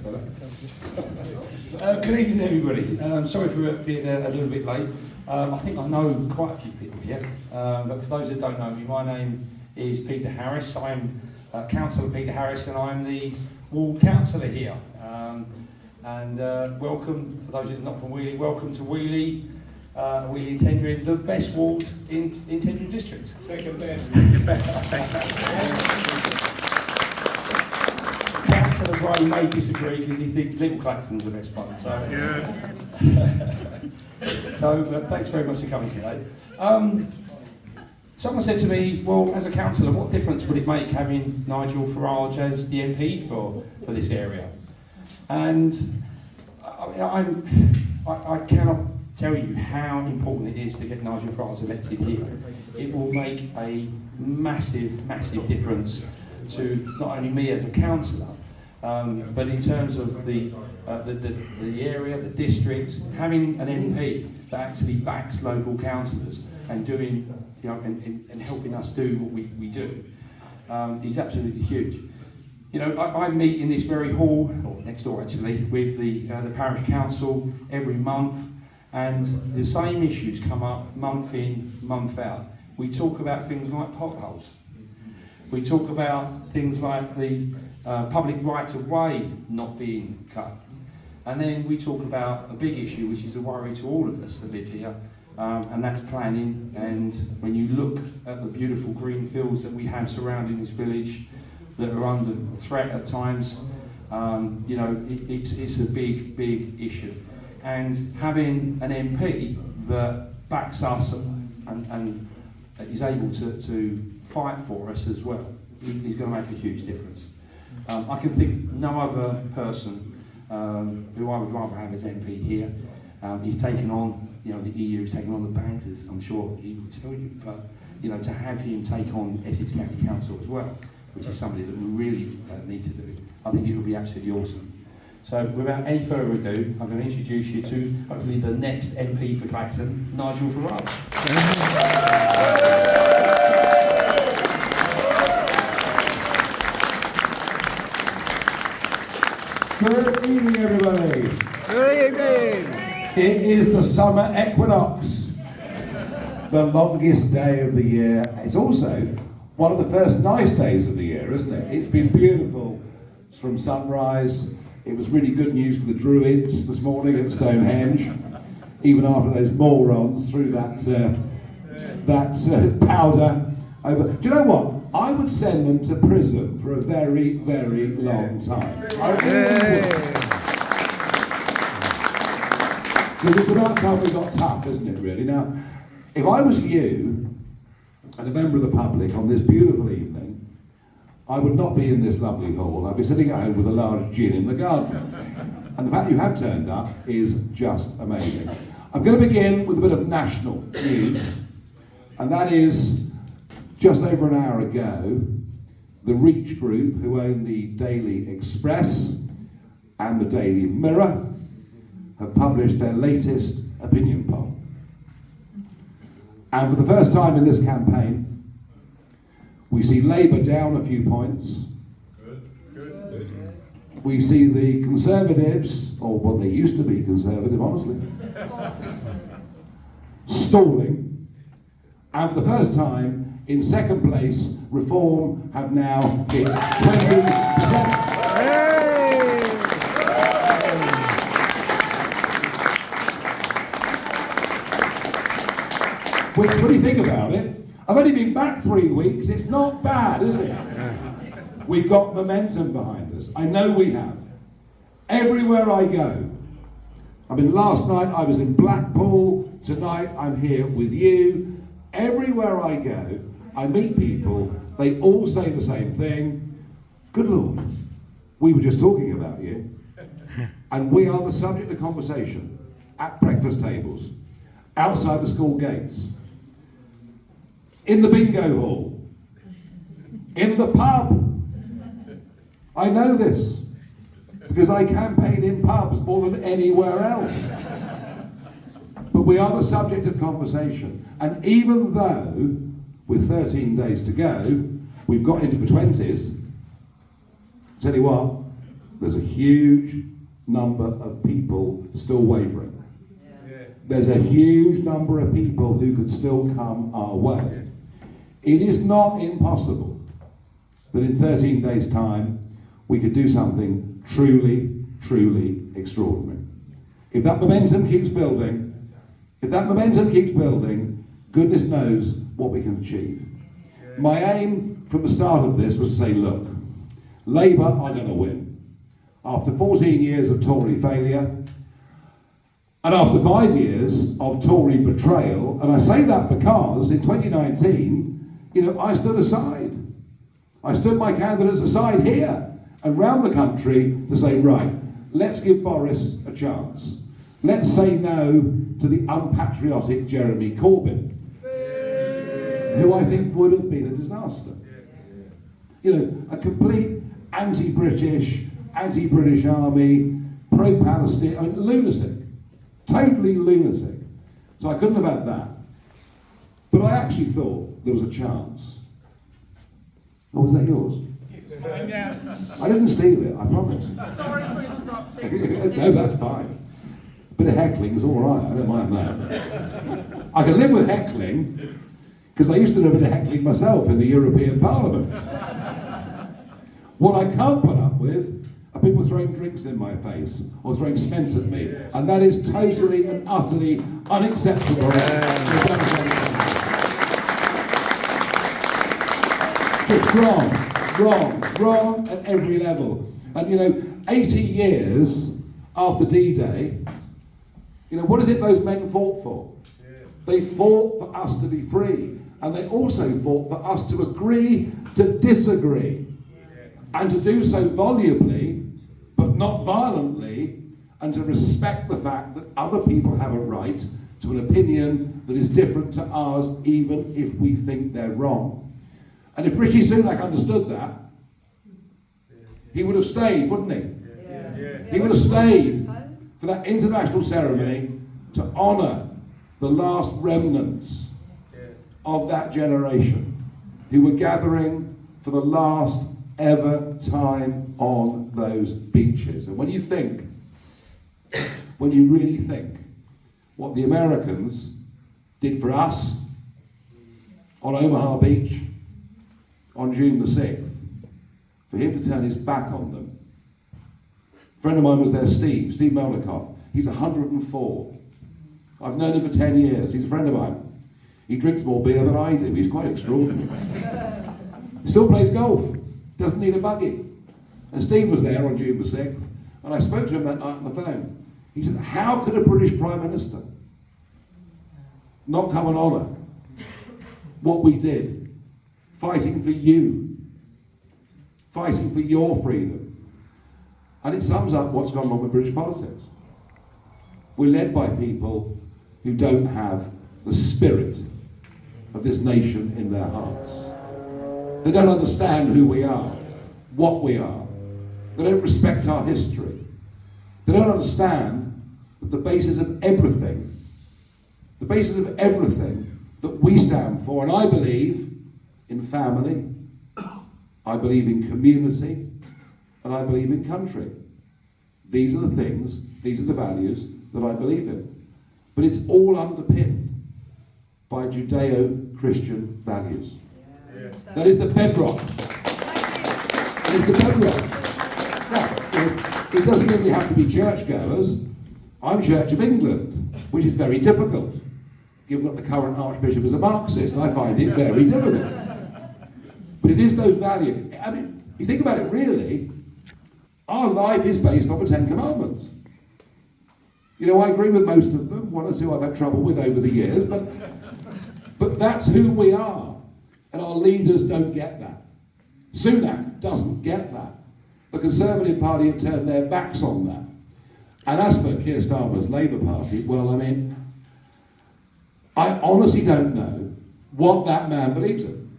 fella. Good evening, everybody. Sorry for being a little bit late. I think I know quite a few people here, but for those that don't know me, my name is Peter Harris. I'm Councillor Peter Harris, and I'm the ward councillor here. Welcome, for those that are not from Weeley, welcome to Weeley. Weeley and Tendring, the best ward in Tendring district. Second best. Councillor Gray may disagree because he thinks Little Clacton's the best one. So, so thanks very much for coming today. Someone said to me, well, as a councillor, what difference would it make having Nigel Farage as the MP for this area? And I cannot tell you how important it is to get Nigel Farage elected here. It will make a massive, massive difference to not only me as a councillor, but in terms of the area, the district, having an MP that actually backs local councillors and doing, you know, and helping us do what we do is absolutely huge. You know, I meet in this very hall, or next door actually, with the parish council every month, and the same issues come up month in, month out. We talk about things like potholes. We talk about things like the public right-of-way not being cut. And then we talk about a big issue, which is a worry to all of us that live here, and that's planning. And when you look at the beautiful green fields that we have surrounding this village that are under threat at times, you know, it's a big, big issue. And having an MP that backs us and is able to fight for us as well is going to make a huge difference. I can think no other person who I would rather have as MP here. He's taken on, you know, the EU's taken on the Banters, I'm sure he will tell you, but, you know, to have him take on Essex County Council as well, which is something that we really need to do, I think it will be absolutely awesome. So without any further ado, I'm going to introduce you to hopefully the next MP for Clacton, Nigel Farage. Good evening, everybody. Good evening. It is the summer equinox, the longest day of the year. It's also one of the first nice days of the year, isn't it? It's been beautiful from sunrise. It was really good news for the Druids this morning at Stonehenge, even after those morons threw that powder over. Do you know what? I would send them to prison for a very, very long time. Because it's about time we got tough, isn't it, really? Now, if I was you, and a member of the public on this beautiful evening, I would not be in this lovely hall. I'd be sitting at home with a large gin in the garden. And the fact you have turned up is just amazing. I'm going to begin with a bit of national news, and that is, just over an hour ago, the Reach Group, who own the Daily Express and the Daily Mirror, have published their latest opinion poll. And for the first time in this campaign, we see Labour down a few points. Good. We see the Conservatives, or what they used to be Conservative, honestly, stalling. And for the first time, in second place, Reform have now hit 20%. Which, when you think about it, I've only been back 3 weeks, it's not bad, is it? We've got momentum behind us. I know we have. Everywhere I go. I mean, last night I was in Blackpool, tonight I'm here with you. Everywhere I go, I meet people, they all say the same thing. Good Lord, we were just talking about you. And we are the subject of conversation at breakfast tables, outside the school gates, in the bingo hall, in the pub. I know this because I campaign in pubs more than anywhere else. But we are the subject of conversation. And even though, with 13 days to go, we've got into the 20s, tell you what, there's a huge number of people still wavering. There's a huge number of people who could still come our way. It is not impossible that in 13 days' time we could do something truly, truly extraordinary. If that momentum keeps building, goodness knows what we can achieve. My aim from the start of this was to say, look, Labour are going to win. After 14 years of Tory failure, and after 5 years of Tory betrayal, and I say that because in 2019, I stood aside. I stood my candidates aside here and round the country to say, right, let's give Boris a chance. Let's say no to the unpatriotic Jeremy Corbyn, who I think would have been a disaster. A complete anti-British, anti-British army, pro-Palestine, lunatic. Totally lunatic. So I couldn't have had that. But I actually thought there was a chance. Oh, was that yours? I didn't steal it, I promise. Sorry for interrupting. No, that's fine. A bit of heckling is all right, I don't mind that. I can live with heckling, because I used to do a bit of heckling myself in the European Parliament. What I can't put up with are people throwing drinks in my face or throwing cement at me, and that is totally and utterly unacceptable. Just wrong at every level. And 80 years after D-Day, what is it those men fought for? They fought for us to be free, and they also fought for us to agree to disagree, and to do so volubly, but not violently, and to respect the fact that other people have a right to an opinion that is different to ours, even if we think they're wrong. And if Rishi Sunak understood that, he would have stayed, wouldn't he? He would have stayed for that international ceremony to honour the last remnants of that generation who were gathering for the last ever time on those beaches. And when you really think what the Americans did for us on Omaha Beach on June the 6th, for him to turn his back on them. A friend of mine was there, Steve Melnikoff. He's 104. I've known him for 10 years. He's a friend of mine. He drinks more beer than I do. He's quite extraordinary. He still plays golf. Doesn't need a buggy. And Steve was there on June the 6th, and I spoke to him that night on the phone. He said, how could a British Prime Minister not come and honour what we did, fighting for you, fighting for your freedom? And it sums up what's gone on with British politics. We're led by people who don't have the spirit of this nation in their hearts. They don't understand who we are, what we are. They don't respect our history. They don't understand that the basis of everything that we stand for, and I believe in family, I believe in community, and I believe in country. These are the things, these are the values that I believe in. But it's all underpinned by Judeo-Christian values. That is the bedrock. That is the bedrock. Now, it doesn't mean we have to be churchgoers. I'm Church of England, which is very difficult, given that the current Archbishop is a Marxist, and I find it very difficult. But it is those values. I mean, you think about it really, our life is based on the Ten Commandments. I agree with most of them. One or two I've had trouble with over the years, but that's who we are. And our leaders don't get that. Sunak doesn't get that. The Conservative Party have turned their backs on that. And as for Keir Starmer's Labour Party, well, I mean, I honestly don't know what that man believes in.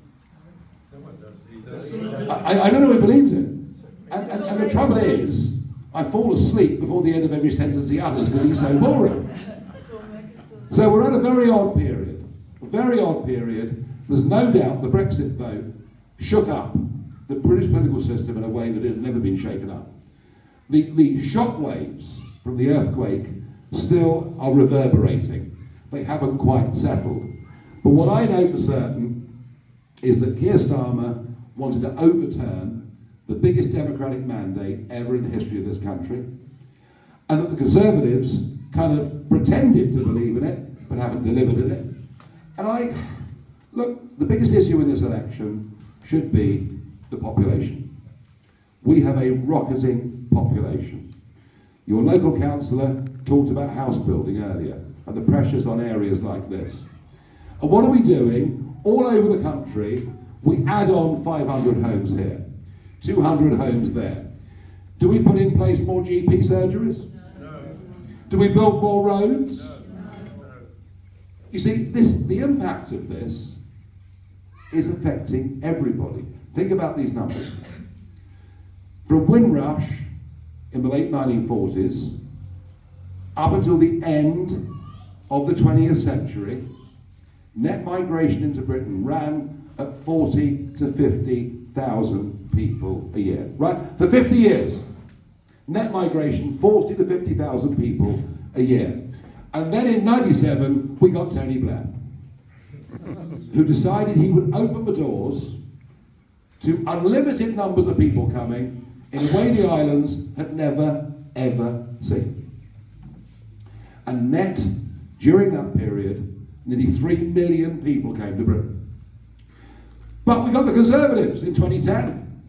I don't know what he believes in. And the trouble is, I fall asleep before the end of every sentence he utters because he's so boring. So we're at a very odd period. A very odd period. There's no doubt the Brexit vote shook up the British political system in a way that it had never been shaken up. The shock waves from the earthquake still are reverberating. They haven't quite settled. But what I know for certain is that Keir Starmer wanted to overturn the biggest democratic mandate ever in the history of this country, and that the Conservatives kind of pretended to believe in it, but haven't delivered in it. And look, the biggest issue in this election should be the population. We have a rocketing population. Your local councillor talked about house building earlier, and the pressures on areas like this. And what are we doing? All over the country, we add on 500 homes here, 200 homes there. Do we put in place more GP surgeries? No. Do we build more roads? No. You see, the impact of this is affecting everybody. Think about these numbers. From Windrush in the late 1940s up until the end of the 20th century, net migration into Britain ran at 40 to 50,000 people a year. Right? For 50 years, net migration, 40 to 50,000 people a year. And then in 97, we got Tony Blair, who decided he would open the doors to unlimited numbers of people coming in a way the islands had never, ever seen. And net, during that period, nearly 3 million people came to Britain. But we got the Conservatives in 2010.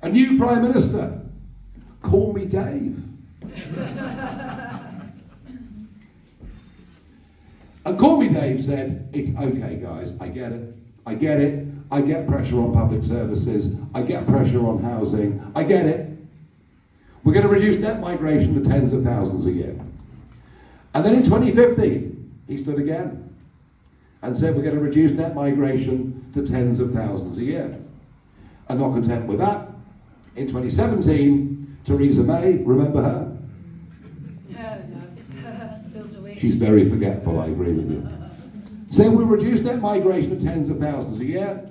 A new Prime Minister. Call me Dave. And Call Me Dave said, it's okay guys, I get it. I get pressure on public services. I get pressure on housing. I get it. We're going to reduce net migration to tens of thousands a year. And then in 2015, he stood again and said we're going to reduce net migration to tens of thousands a year. And not content with that, in 2017, Theresa May, remember her? No. Feels a week. She's very forgetful, I agree with you. Said we'll reduce net migration to tens of thousands a year.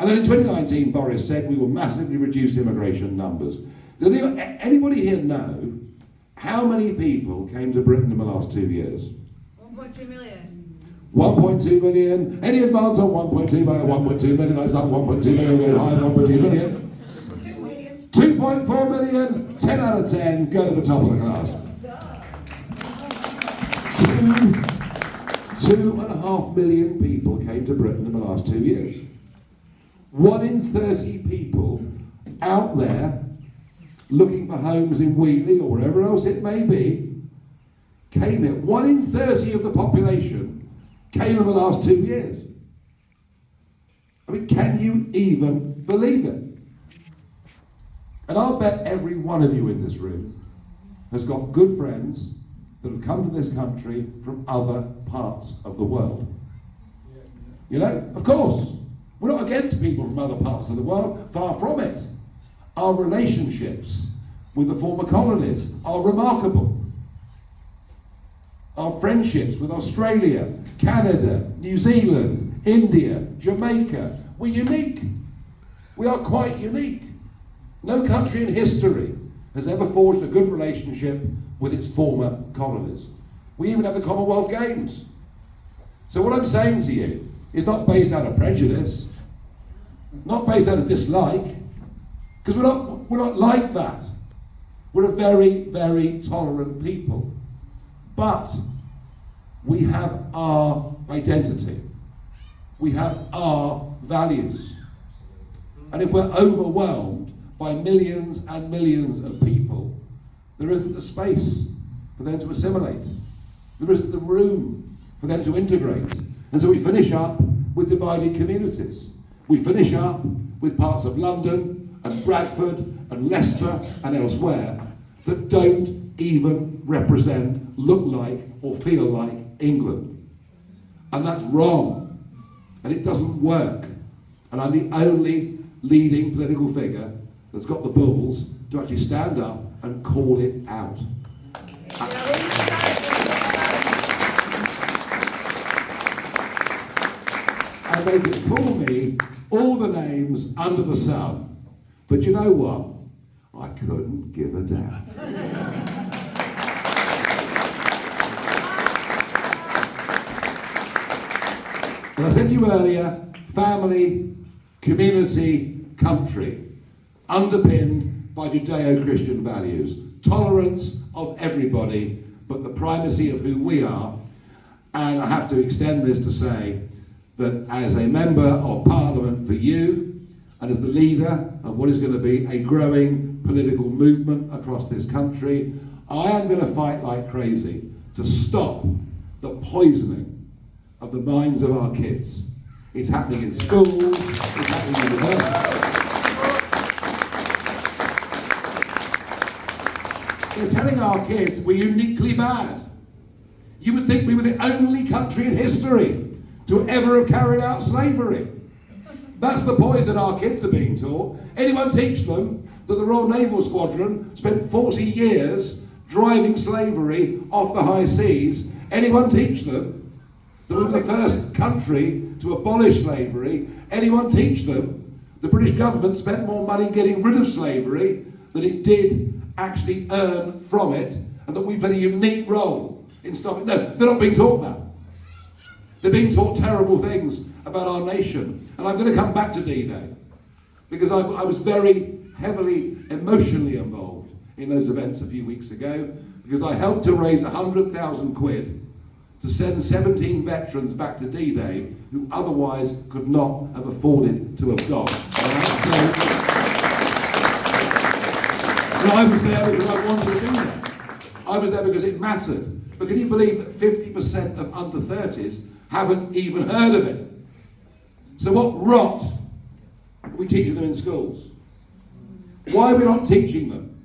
And then in 2019, Boris said we will massively reduce immigration numbers. Does anybody here know how many people came to Britain in the last 2 years? 1.2 million. 1.2 million. Any advance on 1.2 by 1.2 million? I was up 1.2 million, we're high 1.2 million. 2 million. 2.4 million, 10 out of 10, go to the top of the class. 2.5 million people came to Britain in the last 2 years. 1 in 30 people out there looking for homes in Weeley or wherever else it may be came here. 1 in 30 of the population came in the last 2 years. I mean, can you even believe it? And I'll bet every one of you in this room has got good friends that have come to this country from other parts of the world. You know, of course, we're not against people from other parts of the world, far from it. Our relationships with the former colonies are remarkable. Our friendships with Australia, Canada, New Zealand, India, Jamaica, we're unique. We are quite unique. No country in history has ever forged a good relationship with its former colonies. We even have the Commonwealth Games. So what I'm saying to you is not based out of prejudice, not based out of dislike, because we're not like that. We're a very, very tolerant people. But we have our identity. We have our values. And if we're overwhelmed by millions and millions of people, there isn't the space for them to assimilate. There isn't the room for them to integrate. And so we finish up with divided communities. We finish up with parts of London and Bradford and Leicester and elsewhere that don't even represent, look like, or feel like England. And that's wrong. And it doesn't work. And I'm the only leading political figure that's got the balls to actually stand up and call it out. And they can call me all the names under the sun. But you know what? I couldn't give a damn. And I said to you earlier, family, community, country, underpinned by Judeo-Christian values, tolerance of everybody, but the primacy of who we are. And I have to extend this to say that as a member of Parliament for you, and as the leader of what is going to be a growing political movement across this country, I am going to fight like crazy to stop the poisoning of the minds of our kids. It's happening in schools, it's happening in universities. They're telling our kids we're uniquely bad. You would think we were the only country in history to ever have carried out slavery. That's the poison our kids are being taught. Anyone teach them that the Royal Naval Squadron spent 40 years driving slavery off the high seas? Anyone teach them that we were the first country to abolish slavery? Anyone teach them the British government spent more money getting rid of slavery than it did actually earn from it, and that we played a unique role in stopping? No, they're not being taught that. They're being taught terrible things about our nation. And I'm going to come back to D-Day, because I was very heavily emotionally involved in those events a few weeks ago, because I helped to raise 100,000 quid to send 17 veterans back to D-Day who otherwise could not have afforded to have gone. And I was there because I wanted to do that. I was there because it mattered. But can you believe that 50% of under 30s haven't even heard of it? So what rot are we teaching them in schools? Why are we not teaching them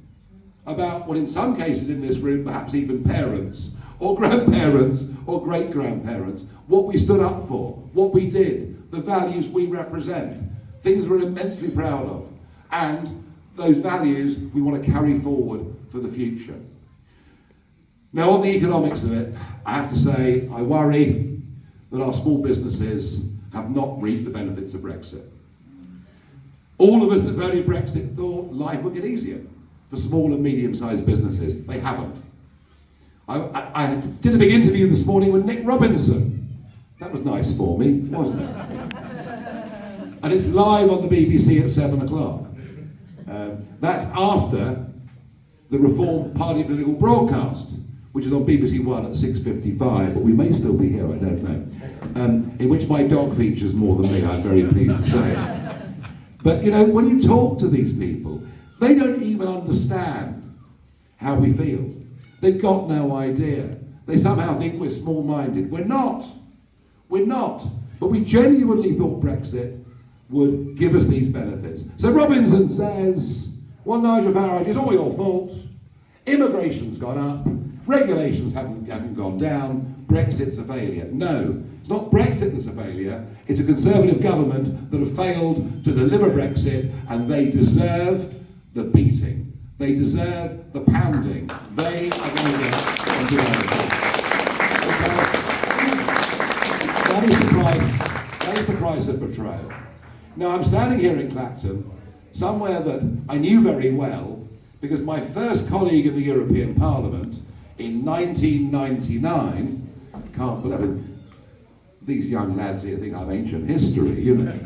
about what in some cases in this room, perhaps even parents or grandparents or great-grandparents, what we stood up for, what we did, the values we represent, things we're immensely proud of, and those values we want to carry forward for the future. Now, on the economics of it, I have to say I worry that our small businesses have not reaped the benefits of Brexit. All of us that voted Brexit thought life would get easier for small and medium-sized businesses. They haven't. I did a big interview this morning with Nick Robinson. That was nice for me, wasn't it? And it's live on the BBC at 7 o'clock. That's after the Reform Party political broadcast, which is on BBC One at 6:55, but we may still be here, I don't know, in which my dog features more than me, I'm very pleased to say. But you know, when you talk to these people, they don't even understand how we feel. They've got no idea. They somehow think we're small-minded. We're not. We're not. But we genuinely thought Brexit would give us these benefits. So Robinson says, well, Nigel Farage, it's all your fault. Immigration's gone up. Regulations haven't gone down. Brexit's a failure. No, it's not Brexit that's a failure. It's a Conservative government that have failed to deliver Brexit, and they deserve the beating. They deserve the pounding. They are going to get a development. That is the price of betrayal. Now, I'm standing here in Clacton, somewhere that I knew very well, because my first colleague in the European Parliament in 1999, can't believe it, these young lads here think I'm ancient history, you know.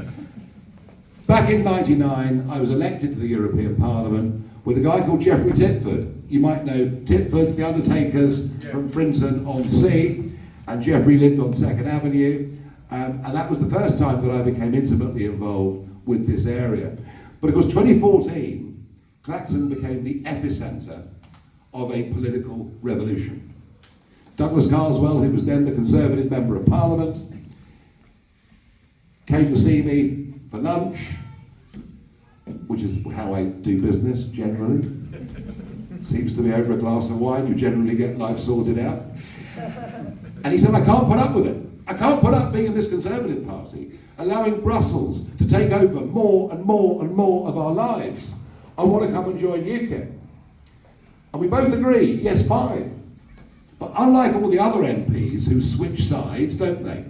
Back in 99, I was elected to the European Parliament with a guy called Geoffrey Titford. You might know Titford's the Undertakers from Frinton-on-Sea, and Geoffrey lived on 2nd Avenue, and that was the first time that I became intimately involved with this area. But of course, 2014, Clacton became the epicentre of a political revolution. Douglas Carswell, who was then the Conservative Member of Parliament, came to see me for lunch, which is how I do business generally. Seems to be over a glass of wine, you generally get life sorted out. And he said, I can't put up with it. I can't put up being in this Conservative Party, allowing Brussels to take over more and more and more of our lives. I want to come and join UKIP. And we both agree, yes, fine. But unlike all the other MPs who switch sides, don't they?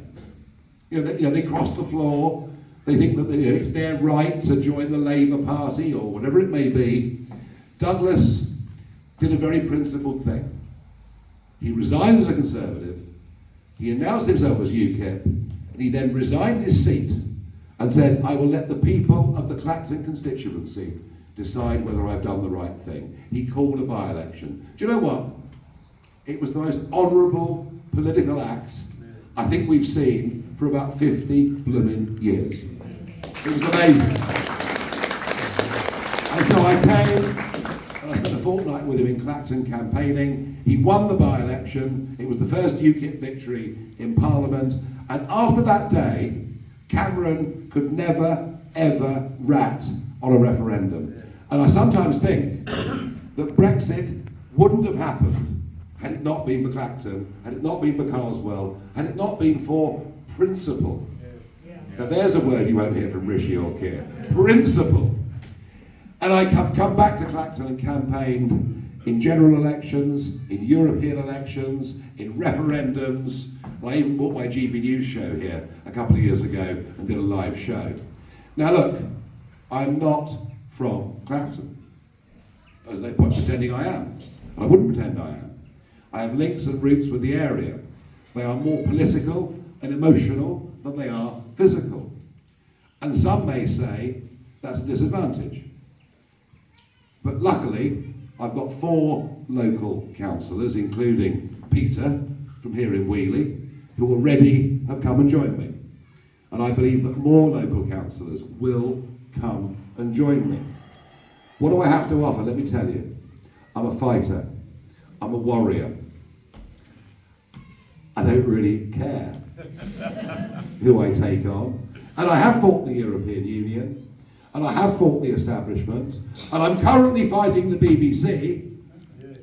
They cross the floor. They think that it's their right to join the Labour Party or whatever it may be. Douglas did a very principled thing. He resigned as a Conservative, he announced himself as UKIP, and he then resigned his seat and said, I will let the people of the Clacton constituency decide whether I've done the right thing. He called a by-election. Do you know what? It was the most honourable political act I think we've seen for about 50 blooming years. It was amazing. And so I came, and I spent a fortnight with him in Clacton campaigning. He won the by-election. It was the first UKIP victory in Parliament. And after that day, Cameron could never, ever rat on a referendum. And I sometimes think that Brexit wouldn't have happened had it not been for Clacton, had it not been for Carswell, had it not been for principle. Now there's a word you won't hear from Rishi or Keir. Principle. And I have come back to Clacton and campaigned in general elections, in European elections, in referendums. I even bought my GB News show here a couple of years ago and did a live show. Now look, I'm not from Clacton. There's no point pretending I am. And I wouldn't pretend I am. I have links and roots with the area. They are more political and emotional than they are physical. And some may say that's a disadvantage. But luckily, I've got 4 local councillors, including Peter from here in Weeley, who already have come and joined me. And I believe that more local councillors will come and join me. What do I have to offer? Let me tell you. I'm a fighter. I'm a warrior. I don't really care who I take on. And I have fought the European Union, and I have fought the establishment, and I'm currently fighting the BBC,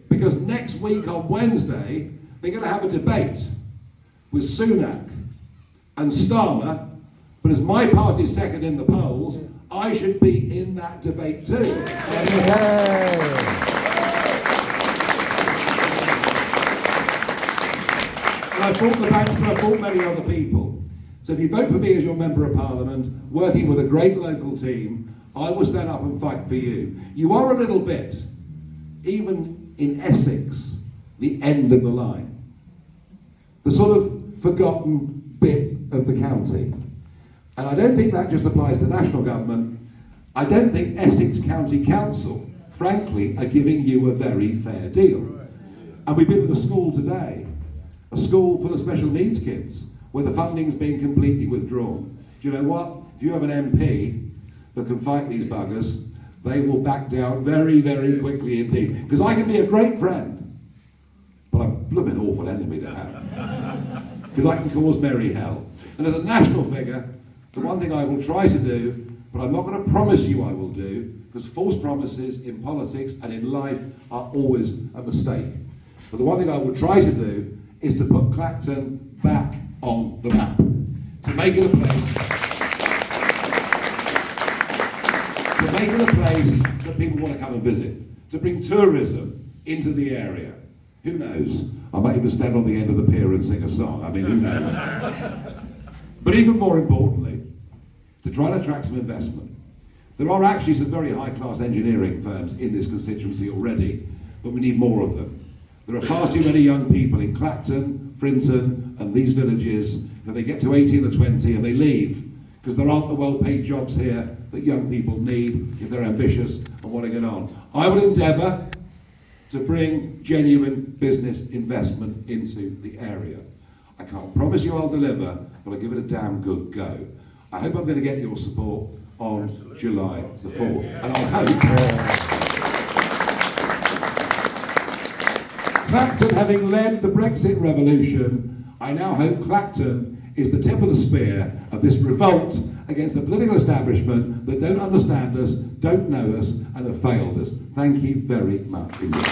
because next week on Wednesday, they're going to have a debate with Sunak and Starmer, but as my party's second in the polls, I should be in that debate too. I've fought the banks and I've fought many other people. So if you vote for me as your Member of Parliament, working with a great local team, I will stand up and fight for you. You are a little bit, even in Essex, the end of the line. The sort of forgotten bit of the county. And I don't think that just applies to national government. I don't think Essex County Council, frankly, are giving you a very fair deal. And we've been at a school today, a school full of special needs kids, where the funding's being completely withdrawn. Do you know what? If you have an MP that can fight these buggers, they will back down very, very quickly indeed. Because I can be a great friend, but I'm a blooming awful enemy to have. Because I can cause merry hell. And as a national figure, the one thing I will try to do, but I'm not going to promise you I will do, because false promises in politics and in life are always a mistake. But the one thing I will try to do is to put Clacton back on the map, to make it a place that people want to come and visit, to bring tourism into the area. Who knows? I might even stand on the end of the pier and sing a song. I mean, who knows? But even more importantly, to try and attract some investment. There are actually some very high-class engineering firms in this constituency already, but we need more of them. There are far too many young people in Clacton, Frinton, and these villages that they get to 18 or 20 and they leave because there aren't the well-paid jobs here that young people need if they're ambitious and want to get on. I will endeavour to bring genuine business investment into the area. I can't promise you I'll deliver, but I'll give it a damn good go. I hope I'm going to get your support on July the 4th. And I hope Clacton, having led the Brexit revolution, I now hope Clacton is the tip of the spear of this revolt against the political establishment that don't understand us, don't know us, and have failed us. Thank you very much indeed.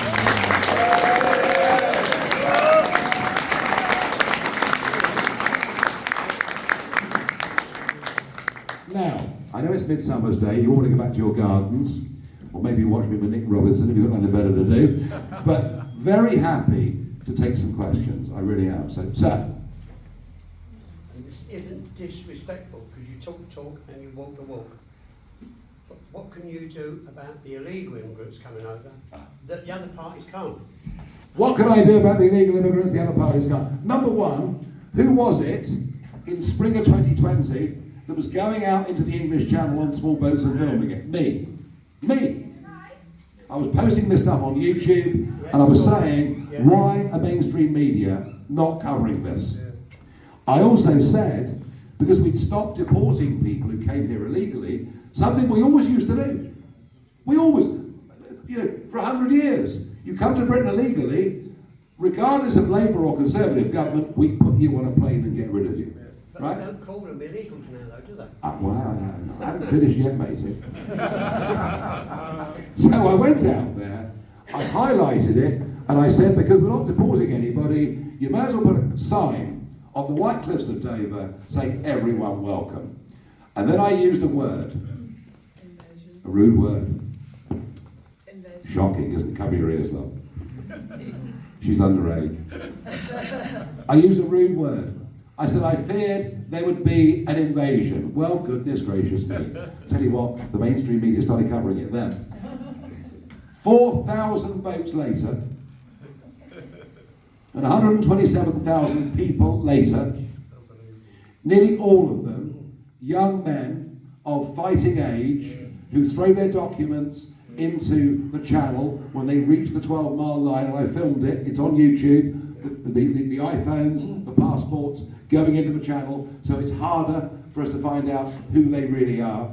Now, I know it's Midsummer's Day, you all want to go back to your gardens, or maybe watch me with Nick Robinson if you've got nothing better to do, but very happy to take some questions, I really am. So, sir. And this isn't disrespectful, because you talk the talk and you walk the walk. But what can you do about the illegal immigrants coming over that the other parties can't? What can I do about the illegal immigrants the other parties can't? Number one, who was it in spring of 2020 that was going out into the English Channel on small boats and filming it? Me. I was posting this stuff on YouTube and I was saying, why are mainstream media not covering this? I also said, because we'd stopped deporting people who came here illegally, something we always used to do. We always, for 100 years, you come to Britain illegally, regardless of Labour or Conservative government, we put you on a plane and get rid of you. But Right? they don't call them illegals now though, do they? Well, I haven't finished yet, matey. So I went out there, I highlighted it, and I said, because we're not deporting anybody, you may as well put a sign on the White Cliffs of Dover saying, everyone welcome. And then I used a word, a rude word. Shocking, isn't it? Cover your ears, love. She's underage. I used a rude word. I said I feared there would be an invasion. Well, goodness gracious me. Tell you what, the mainstream media started covering it then. 4,000 boats later, and 127,000 people later, nearly all of them young men of fighting age who throw their documents into the channel when they reach the 12-mile line, and I filmed it, it's on YouTube, the iPhones, the passports going into the channel, so it's harder for us to find out who they really are.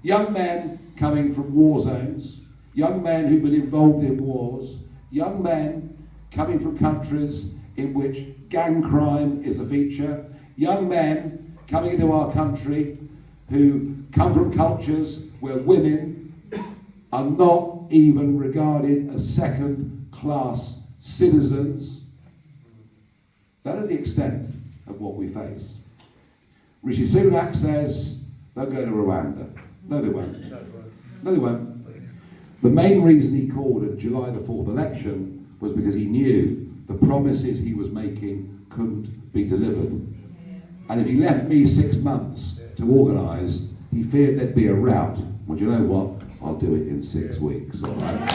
Young men coming from war zones, young men who've been involved in wars, young men coming from countries in which gang crime is a feature, young men coming into our country who come from cultures where women are not even regarded as second-class citizens. That is the extent of what we face. Rishi Sunak says they'll go to Rwanda. No, they won't. No, they won't. The main reason he called a July the 4th election was because he knew the promises he was making couldn't be delivered. And if he left me 6 months to organise, he feared there'd be a rout. Well, do you know what? I'll do it in 6 weeks, all right?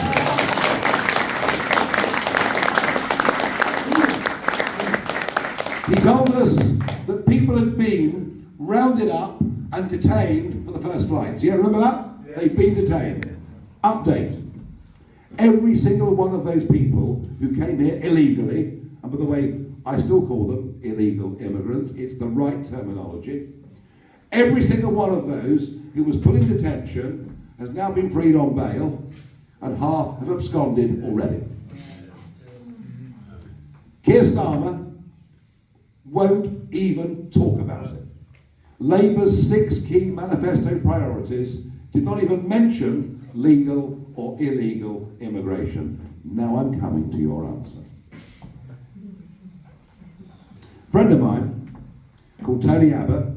He told us that people had been rounded up and detained for the first flights. Yeah, remember that? Yeah. They've been detained. Update. Every single one of those people who came here illegally, and by the way, I still call them illegal immigrants, it's the right terminology. Every single one of those who was put in detention has now been freed on bail, and half have absconded already. Keir Starmer won't even talk about it. Labour's 6 key manifesto priorities did not even mention legal or illegal immigration. Now I'm coming to your answer. A friend of mine called Tony Abbott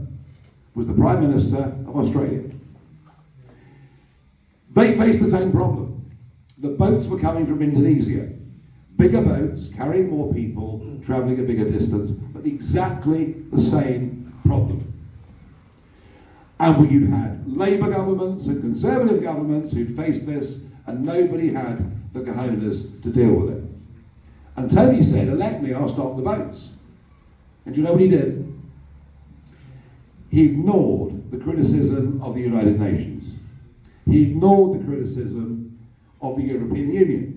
was the Prime Minister of Australia. They faced the same problem. The boats were coming from Indonesia. Bigger boats, carrying more people, travelling a bigger distance, but exactly the same problem. And you had Labour governments and Conservative governments who'd faced this, and nobody had the cojones to deal with it. And Tony said, elect me, I'll stop the boats. And do you know what he did? He ignored the criticism of the United Nations. He ignored the criticism of the European Union.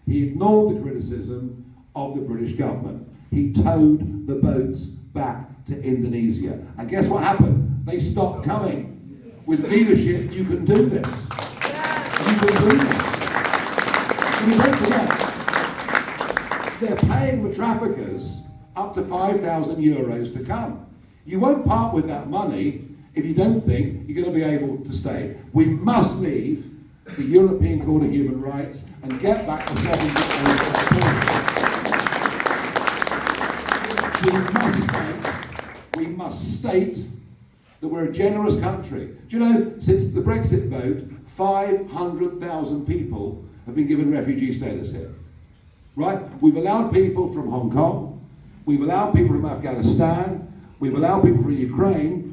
He ignored the criticism of the British government. He towed the boats back to Indonesia. And guess what happened? They stopped coming. With leadership, you can do this. You can do this. And you don't forget, they're paying the traffickers up to €5,000 to come. You won't part with that money if you don't think you're going to be able to stay. We must leave the European Court of Human Rights and get back to 78. We must state that we're a generous country. Do you know, since the Brexit vote, 500,000 people have been given refugee status here. Right? We've allowed people from Hong Kong, we've allowed people from Afghanistan, we've allowed people from Ukraine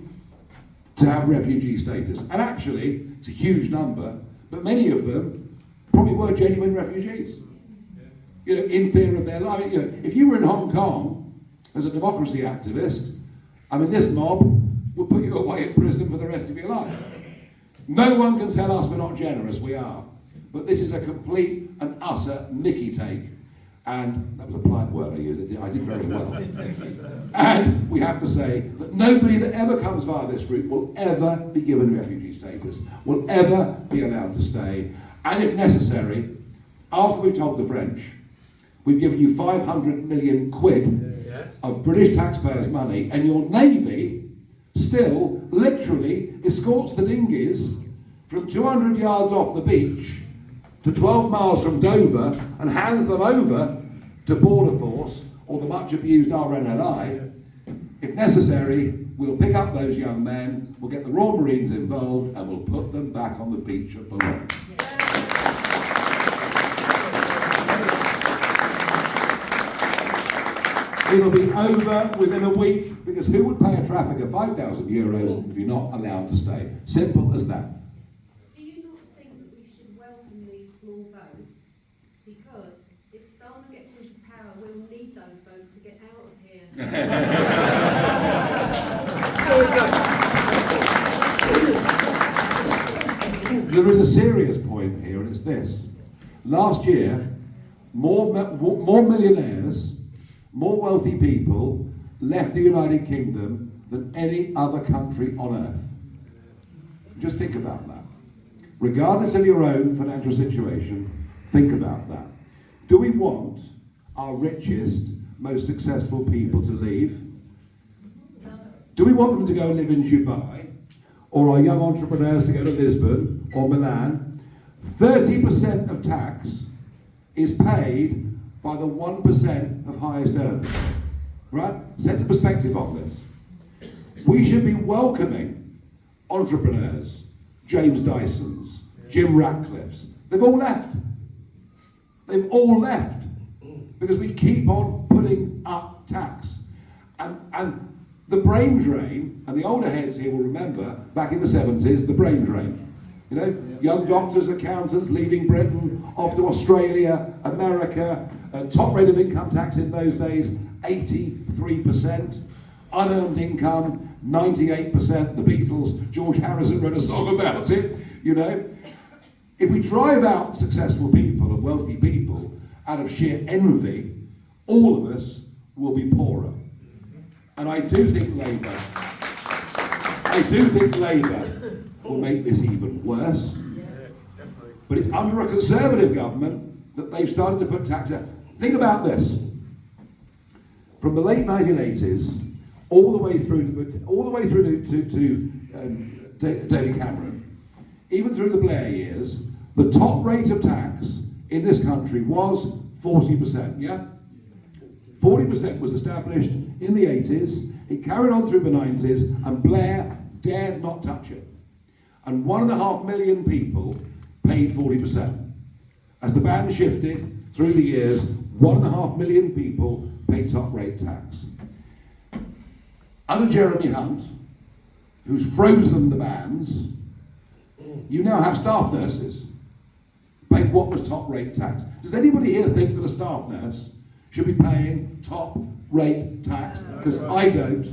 to have refugee status. And actually, it's a huge number, but many of them probably were genuine refugees. You know, in fear of their life. You know, if you were in Hong Kong as a democracy activist, I mean, this mob would put you away in prison for the rest of your life. No one can tell us we're not generous, we are. But this is a complete and utter Nicky take. And that was a polite word I used, I did very well. And we have to say that nobody that ever comes via this route will ever be given refugee status, will ever be allowed to stay. And if necessary, after we've told the French, we've given you 500 million quid of British taxpayers' money, and your navy still literally escorts the dinghies from 200 yards off the beach to 12 miles from Dover and hands them over to Border Force or the much abused RNLI. If necessary, we'll pick up those young men, we'll get the Royal Marines involved, and we'll put them back on the beach at Boulogne. It'll be over within a week, because who would pay a trafficker €5,000 if you're not allowed to stay? Simple as that. Do you not think that we should welcome these small boats? Because if Starmer gets into power, we'll need those boats to get out of here. There is a serious point here, and it's this. Last year, more millionaires, more wealthy people left the United Kingdom than any other country on earth. Just think about that. Regardless of your own financial situation, think about that. Do we want our richest, most successful people to leave? Do we want them to go and live in Dubai? Or our young entrepreneurs to go to Lisbon or Milan? 30% of tax is paid by the 1% of highest earners. Right? Set a perspective on this. We should be welcoming entrepreneurs, James Dysons, Jim Ratcliffe's. They've all left. They've all left because we keep on putting up tax. And the brain drain, and the older heads here will remember, back in the 70s, the brain drain. You know, young doctors, accountants leaving Britain, off to Australia, America, top rate of income tax in those days, 83%. Unearned income, 98%. The Beatles, George Harrison wrote a song about it, you know. If we drive out successful people and wealthy people out of sheer envy, all of us will be poorer. And I do think Labour will make this even worse. But it's under a Conservative government that they've started to put tax out. Think about this. From the late 1980s, all the way through to David Cameron, even through the Blair years, the top rate of tax in this country was 40%, yeah? 40% was established in the 80s, it carried on through the 90s, and Blair dared not touch it. And 1.5 million people paid 40%. As the band shifted through the years, 1.5 million people paid top rate tax. Under Jeremy Hunt, who's frozen the bans, you now have staff nurses paying what was top rate tax. Does anybody here think that a staff nurse should be paying top rate tax? Because I don't.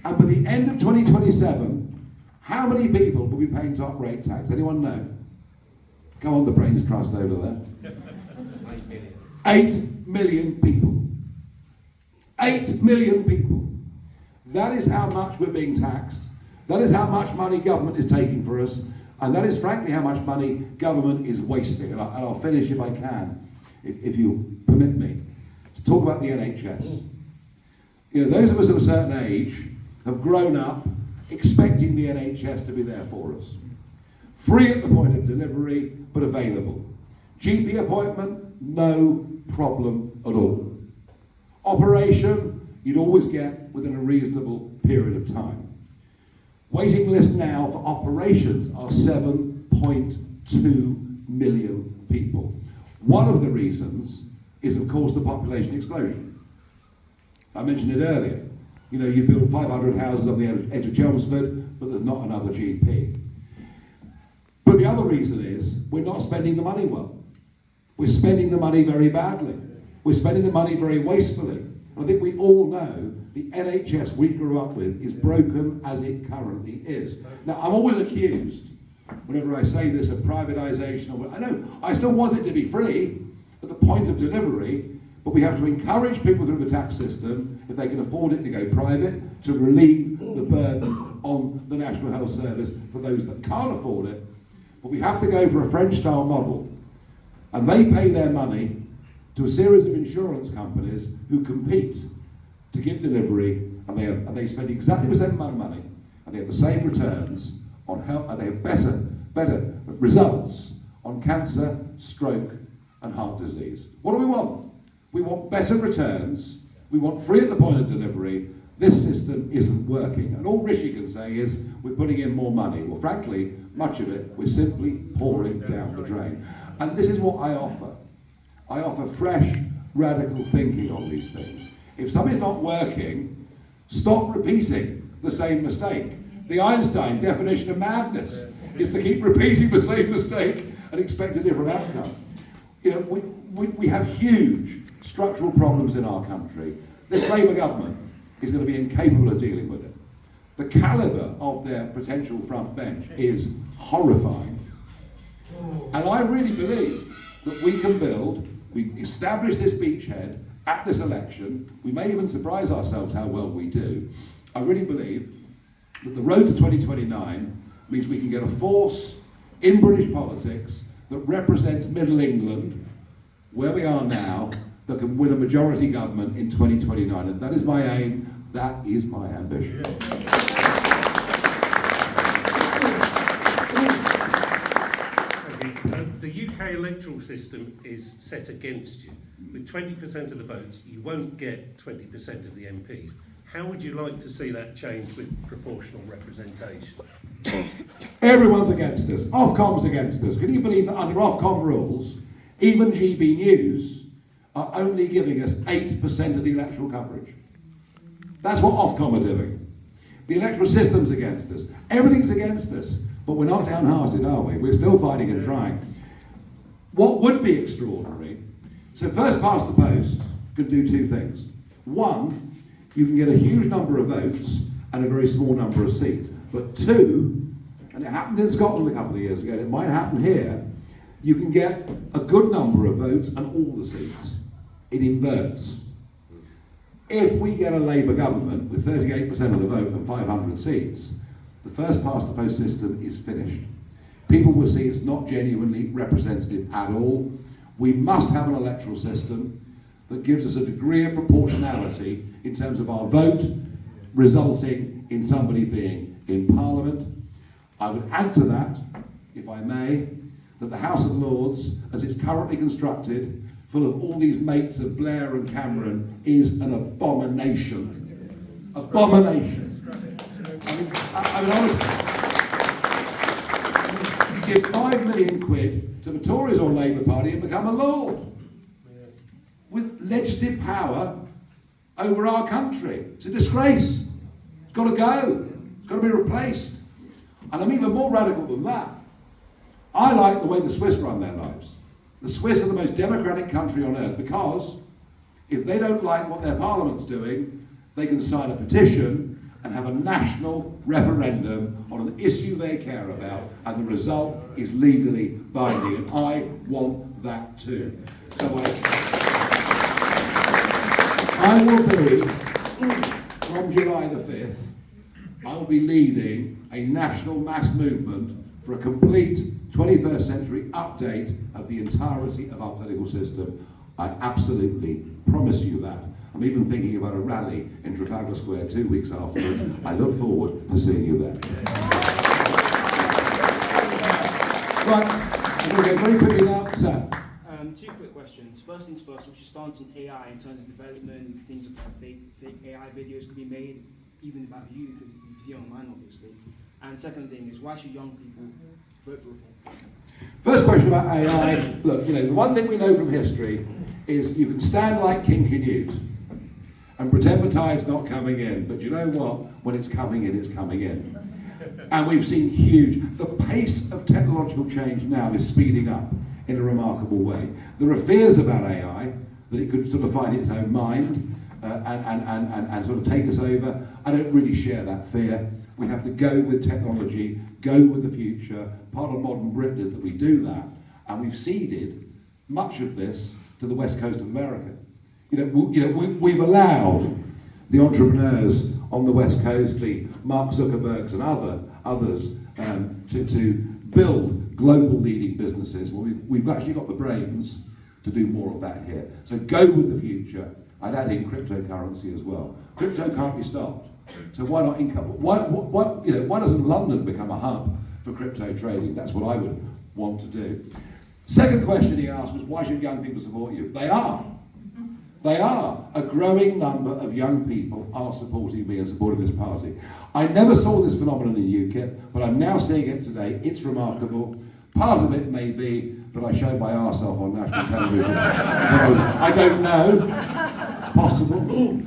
And by the end of 2027, how many people will be paying top rate tax? Anyone know? Come on, the Brains Trust over there. 8 million people. 8 million people. That is how much we're being taxed. That is how much money government is taking for us. And that is frankly how much money government is wasting. And I'll finish if I can, if you permit me, to talk about the NHS. You know, those of us of a certain age have grown up expecting the NHS to be there for us. Free at the point of delivery, but available. GP appointment, no problem at all. Operation, you'd always get within a reasonable period of time. Waiting list now for operations are 7.2 million people. One of the reasons is, of course, the population explosion. I mentioned it earlier. You know, you build 500 houses on the edge of Chelmsford, but there's not another GP. But the other reason is we're not spending the money well. We're spending the money very badly. We're spending the money very wastefully. And I think we all know the NHS we grew up with is broken as it currently is. Now, I'm always accused, whenever I say this, of privatisation. I know, I still want it to be free at the point of delivery, but we have to encourage people through the tax system, if they can afford it, to go private, to relieve the burden on the National Health Service for those that can't afford it. But we have to go for a French-style model, and they pay their money to a series of insurance companies who compete to give delivery, and they spend exactly the same amount of money, and they have the same returns on health, and they have better results on cancer, stroke, and heart disease. What do we want? We want better returns. We want free at the point of delivery. This system isn't working, and all Rishi can say is we're putting in more money. Well, frankly, much of it we're simply pouring down the drain. And this is what I offer. I offer fresh, radical thinking on these things. If something's not working, stop repeating the same mistake. The Einstein definition of madness is to keep repeating the same mistake and expect a different outcome. You know, we have huge structural problems in our country. This Labour government is going to be incapable of dealing with it. The calibre of their potential front bench is horrifying. And I really believe that we can we establish this beachhead at this election. We may even surprise ourselves how well we do. I really believe that the road to 2029 means we can get a force in British politics that represents Middle England, where we are now, that can win a majority government in 2029. And that is my aim, that is my ambition. The UK electoral system is set against you. With 20% of the votes, you won't get 20% of the MPs. How would you like to see that change with proportional representation? Everyone's against us. Ofcom's against us. Can you believe that under Ofcom rules, even GB News are only giving us 8% of the electoral coverage? That's what Ofcom are doing. The electoral system's against us. Everything's against us. But we're not downhearted, are we? We're still fighting and trying. What would be extraordinary, so first past the post can do two things. One, you can get a huge number of votes and a very small number of seats. But two, and it happened in Scotland a couple of years ago, and it might happen here, you can get a good number of votes and all the seats. It inverts. If we get a Labour government with 38% of the vote and 500 seats, the first past the post system is finished. People will see it's not genuinely representative at all. We must have an electoral system that gives us a degree of proportionality in terms of our vote resulting in somebody being in Parliament. I would add to that, if I may, that the House of Lords, as it's currently constructed, full of all these mates of Blair and Cameron, is an abomination. Abomination. I mean honestly, you give £5 million to the Tories or Labour Party and become a Lord with legislative power over our country. It's a disgrace. It's got to go. It's got to be replaced. And I'm even more radical than that. I like the way the Swiss run their lives. The Swiss are the most democratic country on earth because if they don't like what their parliament's doing, they can sign a petition and have a national referendum on an issue they care about, and the result is legally binding. And I want that too. So I will be, from July the 5th, I will be leading a national mass movement for a complete 21st century update of the entirety of our political system. I absolutely promise you that. I'm even thinking about a rally in Trafalgar Square 2 weeks afterwards. I look forward to seeing you there. Right, I'm going to go very quickly now. Sam. Two quick questions. First things first, what's your stance on AI in terms of development, things about fake AI videos could be made, even about you, because you see online obviously. And second thing is, why should young people vote for reform? First question about AI. Look, you know, the one thing we know from history is you can stand like King Canute and pretend the tide's not coming in, but you know what? When it's coming in, it's coming in. And we've seen the pace of technological change now is speeding up in a remarkable way. There are fears about AI, that it could sort of find its own mind and sort of take us over. I don't really share that fear. We have to go with technology, go with the future. Part of modern Britain is that we do that, and we've ceded much of this to the west coast of America. We've allowed the entrepreneurs on the west coast, the Mark Zuckerbergs and others, to build global leading businesses. Well, we've actually got the brains to do more of that here. So go with the future. I'd add in cryptocurrency as well. Crypto can't be stopped. So why not why doesn't London become a hub for crypto trading? That's what I would want to do. Second question he asked was, why should young people support you? They are. They are. A growing number of young people are supporting me and supporting this party. I never saw this phenomenon in UKIP, but I'm now seeing it today. It's remarkable. Part of it may be that I showed my arse off on national television. I don't know. It's possible.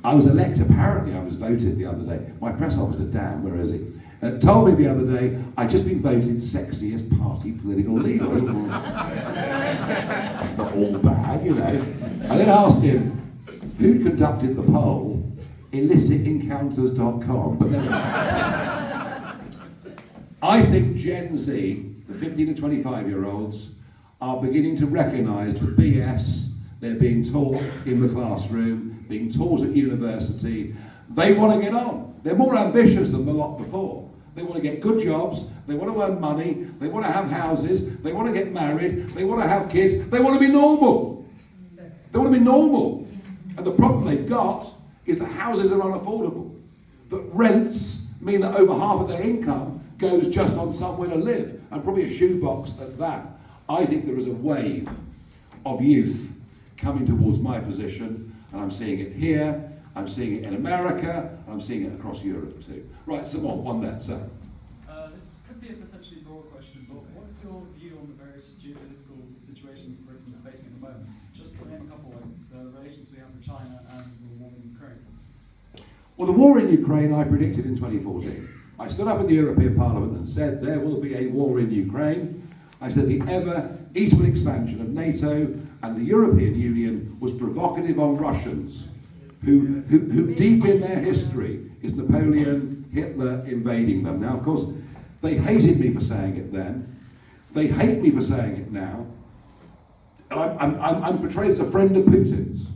I was elected, apparently I was voted the other day. My press officer, Dan, where is he? Told me the other day, I'd just been voted sexiest party political leader. Not all bad, you know. I then asked him who'd conducted the poll, illicitencounters.com. But then, I think Gen Z, the 15 and 25-year-olds, are beginning to recognise the BS they're being taught in the classroom, being taught at university. They want to get on. They're more ambitious than the lot before. They want to get good jobs, they want to earn money, they want to have houses, they want to get married, they want to have kids, they want to be normal. They want to be normal. And the problem they've got is that houses are unaffordable. That rents mean that over half of their income goes just on somewhere to live, and probably a shoebox at that. I think there is a wave of youth coming towards my position, and I'm seeing it here, I'm seeing it in America, and I'm seeing it across Europe too. Right, some more, one there, sir. This could be a potentially broad question, but what's your view on the various geopolitical situations Britain is facing at the moment? Just to name a couple, like the relations we have with China and the war in Ukraine. Well, the war in Ukraine I predicted in 2014. I stood up in the European Parliament and said there will be a war in Ukraine. I said the ever eastward expansion of NATO and the European Union was provocative on Russians, who deep in their history is Napoleon, Hitler invading them. Now, of course, they hated me for saying it then. They hate me for saying it now. And I'm portrayed as a friend of Putin's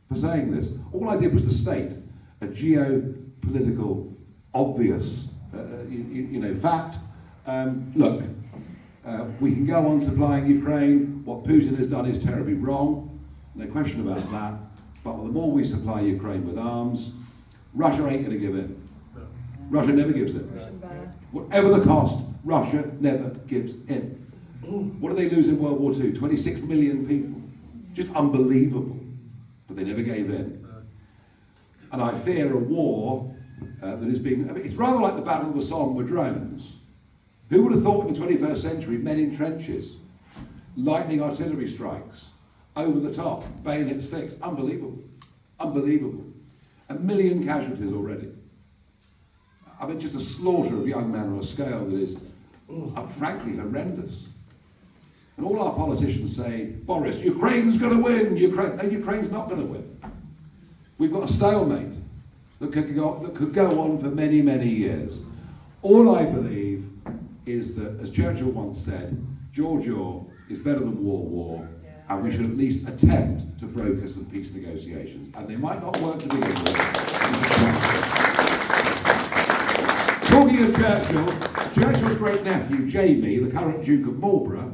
for saying this. All I did was to state a geopolitical, obvious, fact. Look, we can go on supplying Ukraine. What Putin has done is terribly wrong. No question about that. But the more we supply Ukraine with arms, Russia ain't going to give in. Russia never gives in. Whatever the cost, Russia never gives in. What did they lose in World War II? 26 million people. Just unbelievable. But they never gave in. And I fear a war that is being... it's rather like the Battle of the Somme with drones. Who would have thought in the 21st century, men in trenches, lightning artillery strikes, over the top, bayonets fixed. Unbelievable. Unbelievable. 1 million casualties already. I mean, just a slaughter of young men on a scale that is, frankly, horrendous. And all our politicians say, Boris, Ukraine's going to win. No, Ukraine's not going to win. We've got a stalemate that could go on for many, many years. All I believe is that, as Churchill once said, George Orr is better than war, and we should at least attempt to broker some peace negotiations. And they might not work to begin with. Talking of Churchill, Churchill's great nephew, Jamie, the current Duke of Marlborough,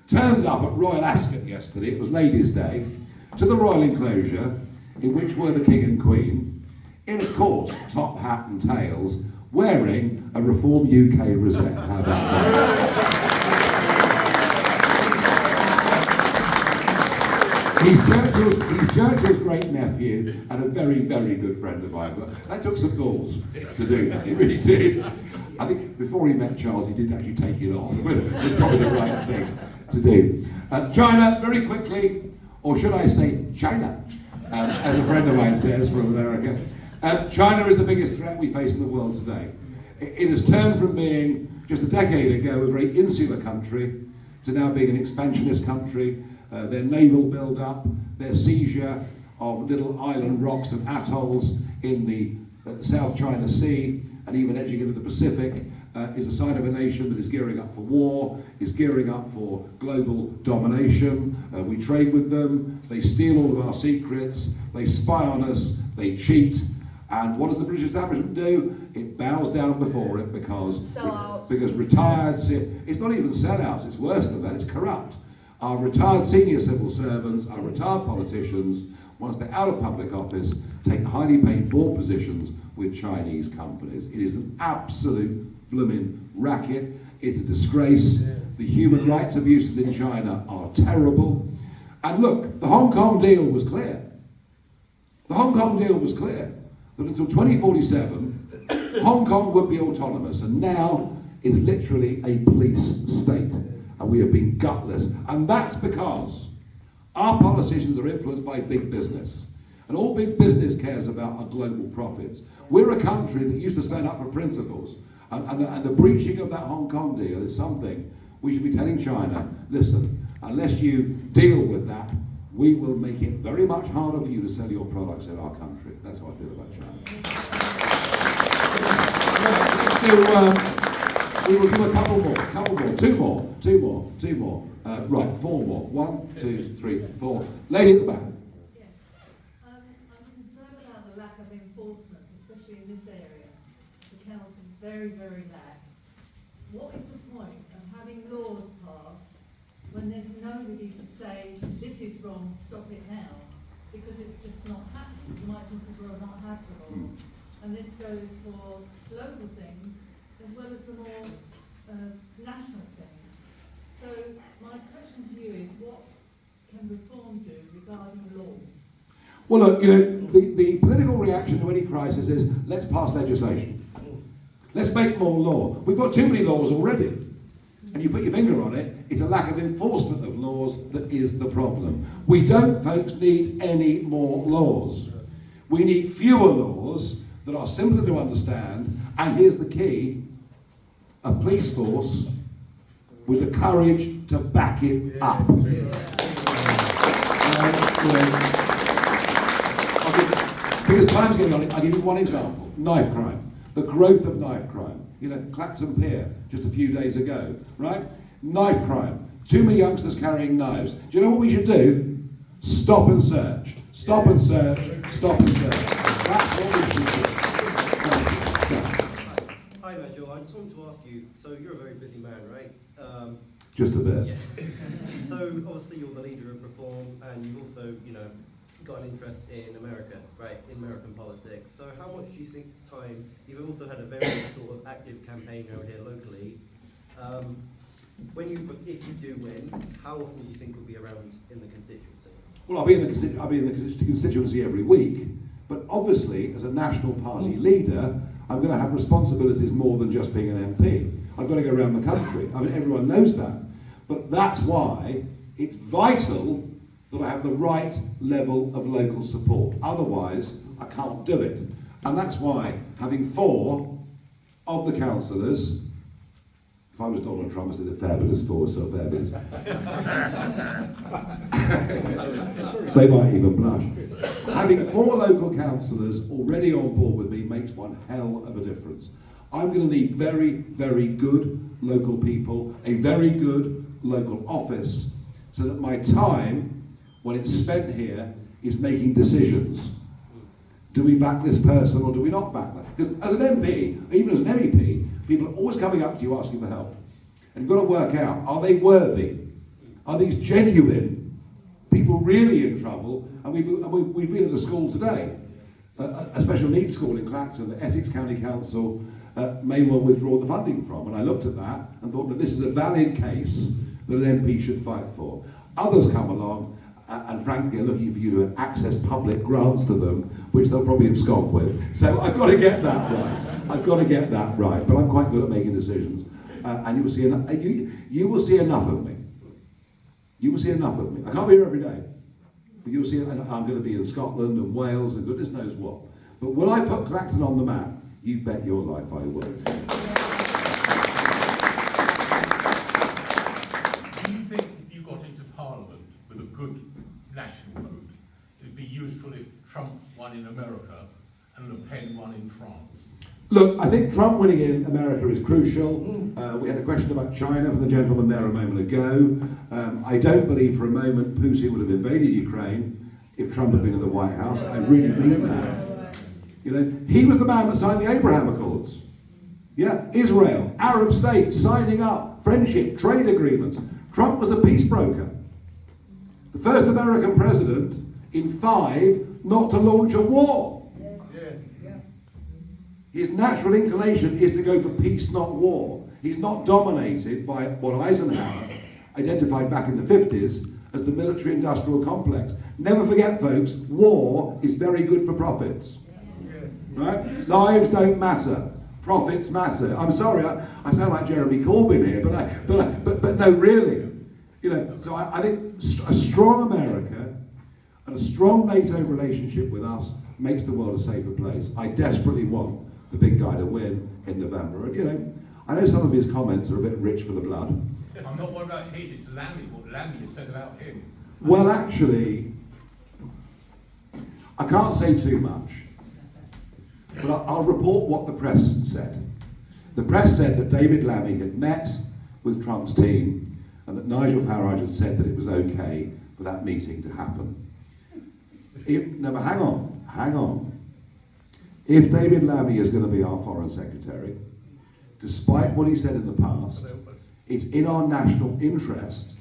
turned up at Royal Ascot yesterday, it was Ladies' Day, to the royal enclosure, in which were the King and Queen, in, of course, top hat and tails, wearing a Reform UK rosette. How about that? He's Churchill's great nephew and a very, very good friend of mine. But that took some balls to do that. It really did. I think before he met Charles, he did actually take it off. It was probably the right thing to do. China, very quickly, or should I say China, as a friend of mine says from America. China is the biggest threat we face in the world today. It has turned from being, just a decade ago, a very insular country to now being an expansionist country. Their naval build-up, their seizure of little island rocks and atolls in the South China Sea and even edging into the Pacific is a sign of a nation that is gearing up for war, is gearing up for global domination. We trade with them, they steal all of our secrets, they spy on us, they cheat. And what does the British establishment do? It bows down before it because Sellouts. because retired, it's not even sellouts, it's worse than that, it's corrupt. Our retired senior civil servants, our retired politicians, once they're out of public office, take highly paid board positions with Chinese companies. It is an absolute blooming racket. It's a disgrace. The human rights abuses in China are terrible. And look, the Hong Kong deal was clear. The Hong Kong deal was clear that until 2047, Hong Kong would be autonomous. And now it's literally a police state. And we have been gutless. And that's because our politicians are influenced by big business. And all big business cares about are global profits. We're a country that used to stand up for principles. And the breaching of that Hong Kong deal is something we should be telling China, listen, unless you deal with that, we will make it very much harder for you to sell your products in our country. That's how I feel about China. We will do a couple more, two more. Right, four more. 1, 2, 3, 4. Lady at the back. Yes. I'm concerned about the lack of enforcement, especially in this area. The council very, very lack. What is the point of having laws passed when there's nobody to say, this is wrong, stop it now? Because it's just not happening. You might just as well not have the laws. And this goes for local things as well as the more national things. So my question to you is, what can reform do regarding law? Well, look, you know, the political reaction to any crisis is, let's pass legislation. Let's make more law. We've got too many laws already. And you put your finger on it, it's a lack of enforcement of laws that is the problem. We don't, folks, need any more laws. We need fewer laws that are simpler to understand, and here's the key, a police force with the courage to back it up. Because time's getting on, I'll give you one example. Knife crime. The growth of knife crime. You know, Clacton Pier, just a few days ago, right? Knife crime. Too many youngsters carrying knives. Do you know what we should do? Stop and search. Stop and search. Stop and search. That's what we should do. Hi Nigel, I just wanted to ask you, so you're a very busy man, right? Just a bit. Yeah. So obviously you're the leader of Reform, and you've also, you know, got an interest in America, right, in American politics. So how much do you think it's time, you've also had a very sort of active campaign around here locally. If you do win, how often do you think you'll be around in the constituency? Well, I'll be in the constituency every week, but obviously, as a national party leader, I'm going to have responsibilities more than just being an MP. I've got to go around the country. I mean, everyone knows that. But that's why it's vital that I have the right level of local support. Otherwise, I can't do it. And that's why having 4 of the councillors, if I was Donald Trump, I'd say the fabulous 4, so fabulous. They might even blush. Having 4 local councillors already on board with me makes one hell of a difference. I'm going to need very, very good local people, a very good local office, so that my time, when it's spent here, is making decisions. Do we back this person or do we not back that? Because as an MP, even as an MEP, people are always coming up to you asking for help. And you've got to work out, are they worthy? Are these genuine people really in trouble? And we've been at a school today, a special needs school in Clacton, that Essex County Council may well withdraw the funding from. And I looked at that and thought that this is a valid case that an MP should fight for. Others come along and frankly are looking for you to access public grants to them, which they'll probably abscond with. So I've got to get that right. I've got to get that right. But I'm quite good at making decisions. And you will see enough of me. You will see enough of me. I can't be here every day. But you'll see, and I'm going to be in Scotland and Wales and goodness knows what. But will I put Clacton on the map? You bet your life I will. Do you think if you got into Parliament with a good national vote, it'd be useful if Trump won in America and Le Pen won in France? Look, I think Trump winning in America is crucial. We had a question about China from the gentleman there a moment ago. I don't believe for a moment Putin would have invaded Ukraine if Trump had been in the White House. I really mean that. You know, he was the man that signed the Abraham Accords. Yeah, Israel, Arab states signing up, friendship, trade agreements. Trump was a peace broker. The first American president in 5 not to launch a war. His natural inclination is to go for peace, not war. He's not dominated by what Eisenhower identified back in the 50s as the military-industrial complex. Never forget, folks, war is very good for profits. Right? Lives don't matter. Profits matter. I'm sorry, I sound like Jeremy Corbyn here, but no, really. You know, so I think a strong America and a strong NATO relationship with us makes the world a safer place. I desperately want the big guy to win in November. And you know, I know some of his comments are a bit rich for the blood. I'm not worried about his, it's Lammy, what Lammy has said about him. Well, actually, I can't say too much, but I'll report what the press said. The press said that David Lammy had met with Trump's team and that Nigel Farage had said that it was okay for that meeting to happen. No, but hang on. If David Lammy is going to be our Foreign Secretary, despite what he said in the past, it's in our national interest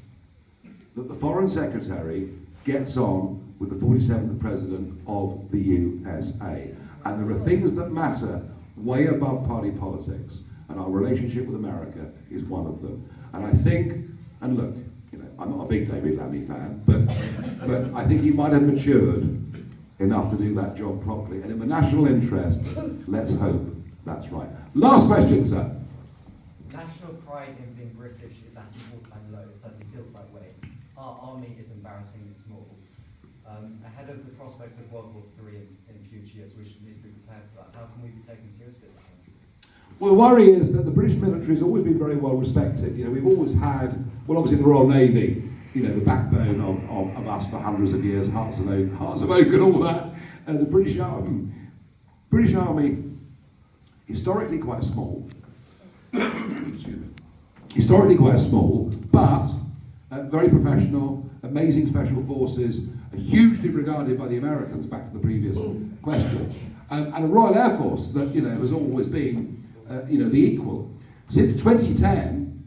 that the Foreign Secretary gets on with the 47th President of the USA. And there are things that matter way above party politics, and our relationship with America is one of them. And I think, and look, you know, I'm not a big David Lammy fan, but I think he might have matured enough to do that job properly. And in the national interest, let's hope that's right. Last question, sir. National pride in being British is at an all-time low. It certainly feels that way. Our army is embarrassingly small. Ahead of the prospects of World War III in future years, we should at least be prepared for that. How can we be taken seriously as a country? Well, the worry is that the British military has always been very well respected. You know, we've always had, well, obviously the Royal Navy, you know, the backbone of us for hundreds of years, Hearts of Oak and all that. The British Army, historically quite small. Excuse me. Historically quite small, but very professional, amazing special forces, hugely regarded by the Americans, back to the previous question, and a Royal Air Force that, you know, has always been, you know, the equal. Since 2010,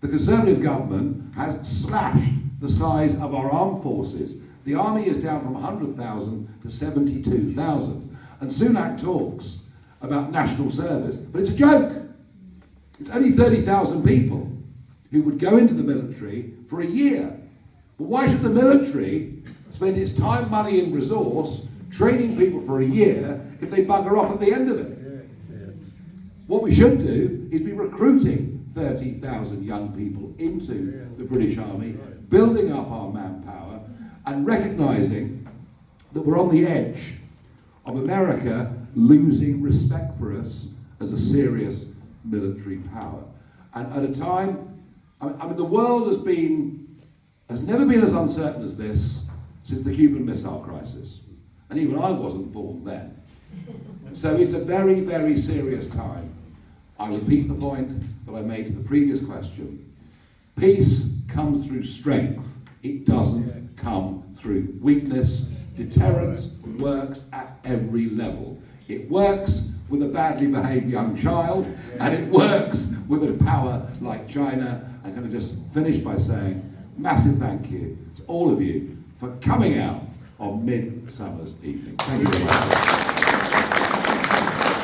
the Conservative government has slashed the size of our armed forces. The army is down from 100,000 to 72,000. And Sunak talks about national service, but it's a joke. It's only 30,000 people who would go into the military for a year. But why should the military spend its time, money and resource training people for a year if they bugger off at the end of it? What we should do is be recruiting 30,000 young people into the British Army, building up our manpower and recognising that we're on the edge of America losing respect for us as a serious military power. And at a time, I mean, the world has never been as uncertain as this since the Cuban Missile Crisis. And even I wasn't born then. So it's a very, very serious time. I repeat the point that I made to the previous question. Peace comes through strength. It doesn't come through weakness. Deterrence works at every level. It works with a badly behaved young child, and it works with a power like China. I'm going to just finish by saying massive thank you to all of you for coming out on Midsummer's Evening. Thank you very much.